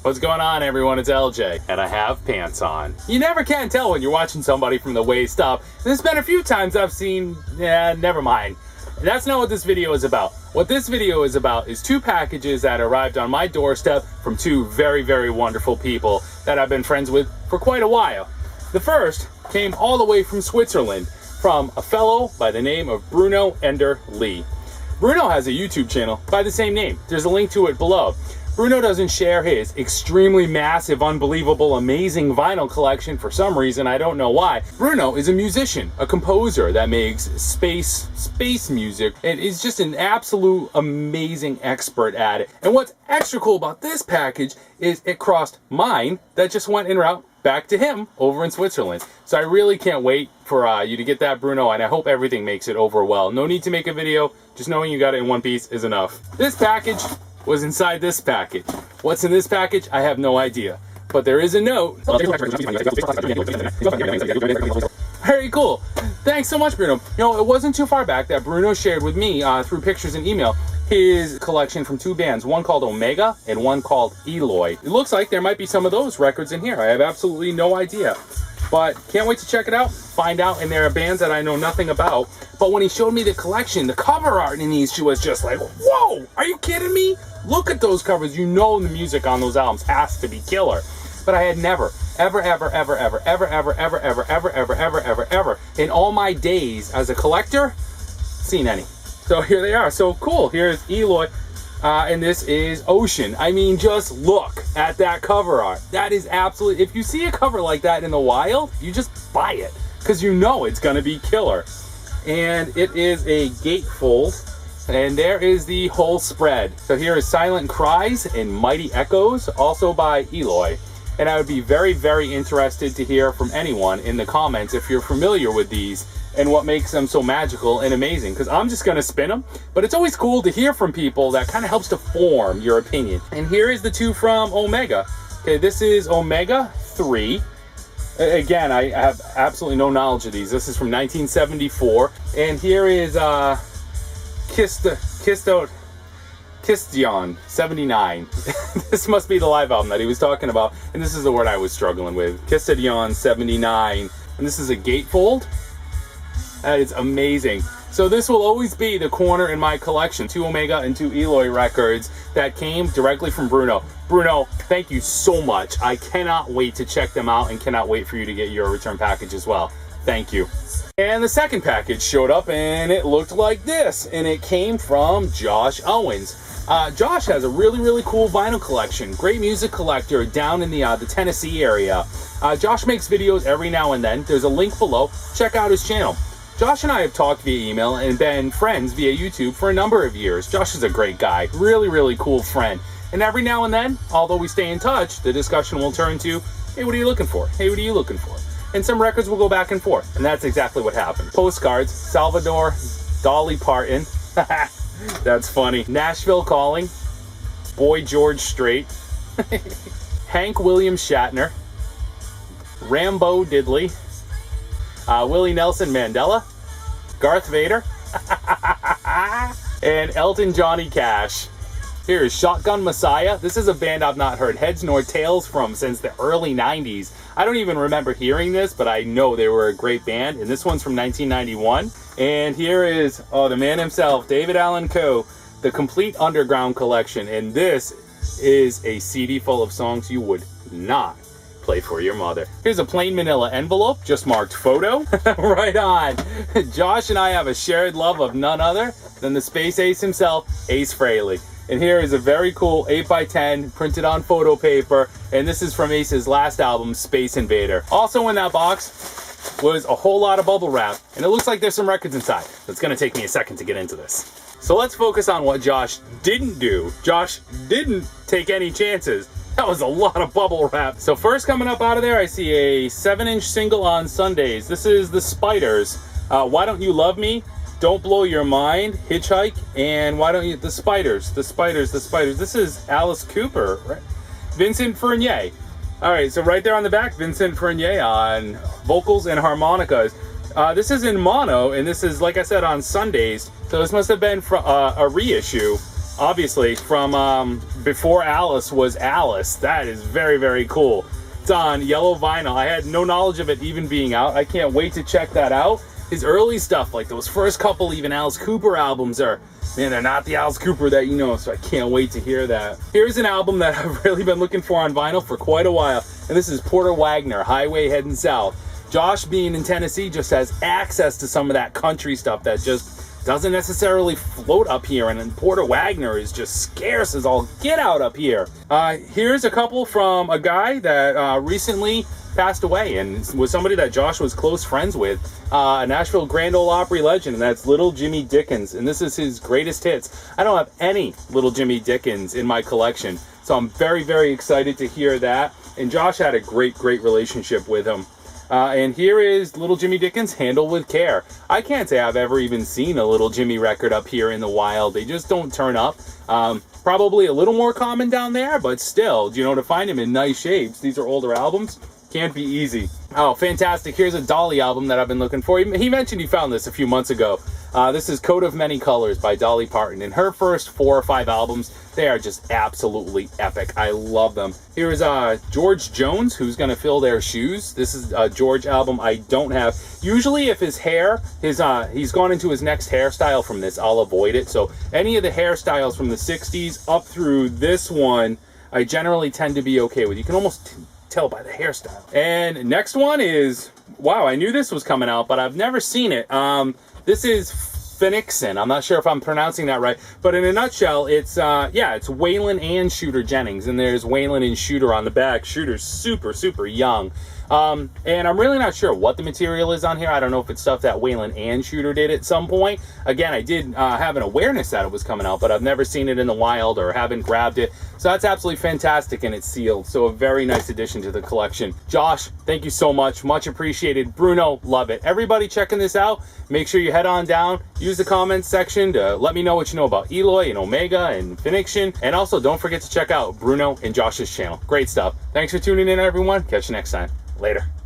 What's going on, everyone? It's LJ, and I have pants on. You never can tell when you're watching somebody from the waist up. There's been a few times I've seen, never mind. That's not what this video is about. What this video is about is two packages that arrived on my doorstep from two very, very wonderful people that I've been friends with for quite a while. The first came all the way from Switzerland, from a fellow by the name of Bruno Lee. Bruno has a YouTube channel by the same name. There's a link to it below. Bruno doesn't share his extremely massive, unbelievable, amazing vinyl collection for some reason, I don't know why. Bruno is a musician, a composer that makes space music, and is just an absolute amazing expert at it. And what's extra cool about this package is it crossed mine that just went en route back to him over in Switzerland. So I really can't wait for you to get that, Bruno, and I hope everything makes it over well. No need to make a video, just knowing you got it in one piece is enough. This package was inside this package. What's in this package? I have no idea. But there is a note. Very cool. Thanks so much, Bruno. You know, it wasn't too far back that Bruno shared with me through pictures and email his collection from two bands, one called Omega and one called Eloy. It looks like there might be some of those records in here. I have absolutely no idea. But can't wait to check it out, find out, and there are bands that I know nothing about. But when he showed me the collection, the cover art in these, she was just like, whoa, are you kidding me? Look at those covers. You know the music on those albums has to be killer. But I had never, ever in all my days as a collector, seen any. So here they are. So cool. Here's Eloy. And this is Ocean. I mean, just look at that cover art. That is absolutely, if you see a cover like that in the wild, you just buy it because you know it's going to be killer. And it is a gatefold, and there is the whole spread. So here is Silent Cries and Mighty Echoes, also by Eloy. And I would be very, very interested to hear from anyone in the comments if you're familiar with these and what makes them so magical and amazing, because I'm just going to spin them. But it's always cool to hear from people. That kind of helps to form your opinion. And here is the two from Omega. Okay, this is Omega 3. Again, I have absolutely no knowledge of these. This is from 1974. And here is Kistion 79. This must be the live album that he was talking about. And this is the word I was struggling with. Kistion 79. And this is a gatefold. That is amazing. So this will always be the corner in my collection. Two Omega and two Eloy records that came directly from Bruno. Bruno, thank you so much. I cannot wait to check them out and cannot wait for you to get your return package as well. Thank you. And the second package showed up and it looked like this. And it came from Josh Owens. Josh has a really, really cool vinyl collection. Great music collector down in the Tennessee area. Josh makes videos every now and then. There's a link below. Check out his channel. Josh and I have talked via email and been friends via YouTube for a number of years. Josh is a great guy, really, really cool friend. And every now and then, although we stay in touch, the discussion will turn to, hey, what are you looking for? Hey, what are you looking for? And some records will go back and forth. And that's exactly what happened. Postcards, Salvador, Dolly Parton. That's funny. Nashville Calling, Boy George Strait, Hank William Shatner, Rambo Diddley, Willie Nelson Mandela, Garth Vader, and Elton Johnny Cash. Here is Shotgun Messiah. This is a band I've not heard heads nor tails from since the early 90s. I don't even remember hearing this, but I know they were a great band. And this one's from 1991. And here is, the man himself, David Allan Coe, the Complete Underground Collection. And this is a CD full of songs you would not play for your mother. Here's a plain manila envelope, just marked photo. Right on. Josh and I have a shared love of none other than the space ace himself, Ace Frehley. And here is a very cool 8x10 printed on photo paper. And this is from Ace's last album, Space Invader. Also in that box was a whole lot of bubble wrap. And it looks like there's some records inside. It's going to take me a second to get into this. So let's focus on what Josh didn't do. Josh didn't take any chances. That was a lot of bubble wrap. So first coming up out of there, I see a 7-inch single on Sundays. This is The Spiders. Why Don't You Love Me? Don't Blow Your Mind, Hitchhike, and Why Don't You... The Spiders. This is Alice Cooper, right? Vincent Fournier. All right, so right there on the back, Vincent Fournier on vocals and harmonicas. This is in mono, and this is, like I said, on Sundays. So this must have been a reissue obviously from before Alice was Alice. That is very, very cool. It's on yellow vinyl. I had no knowledge of it even being out. I can't wait to check that out. His early stuff, like those first couple even Alice Cooper albums are, man, they're not the Alice Cooper that you know, so I can't wait to hear that. Here's an album that I've really been looking for on vinyl for quite a while, and this is Porter Wagoner, Highway Heading South. Josh, being in Tennessee, just has access to some of that country stuff that just doesn't necessarily float up here, and then Porter Wagoner is just scarce as all get out up here. Here's a couple from a guy that recently passed away and was somebody that Josh was close friends with, a Nashville Grand Ole Opry legend, and that's Little Jimmy Dickens, and this is his greatest hits. I don't have any Little Jimmy Dickens in my collection, so I'm very, very excited to hear that, and Josh had a great relationship with him. And here is Little Jimmy Dickens, Handle with Care. I can't say I've ever even seen a Little Jimmy record up here in the wild. They just don't turn up. Probably a little more common down there, but still, you know, to find him in nice shapes, these are older albums, can't be easy. Oh, fantastic. Here's a Dolly album that I've been looking for. He mentioned he found this a few months ago. This is Coat of Many Colors by Dolly Parton. In her first 4 or 5 albums, they are just absolutely epic. I love them. Here is George Jones, Who's Gonna Fill Their Shoes. This is a George album I don't have. Usually if his hair, he's gone into his next hairstyle from this, I'll avoid it. So any of the hairstyles from the 60s up through this one, I generally tend to be okay with. You can almost tell by the hairstyle. And next one is, wow, I knew this was coming out, but I've never seen it. This is Phoenixin. I'm not sure if I'm pronouncing that right, but in a nutshell, it's it's Waylon and Shooter Jennings, and there's Waylon and Shooter on the back. Shooter's super young. And I'm really not sure what the material is on here. I don't know if it's stuff that Waylon and Shooter did at some point. Again, I did have an awareness that it was coming out, but I've never seen it in the wild or haven't grabbed it. So that's absolutely fantastic, and it's sealed. So a very nice addition to the collection. Josh, thank you so much. Much appreciated. Bruno, love it. Everybody checking this out, make sure you head on down. Use the comments section to let me know what you know about Eloy and Omega and Phoenixin. And also, don't forget to check out Bruno and Josh's channel. Great stuff. Thanks for tuning in, everyone. Catch you next time. Later.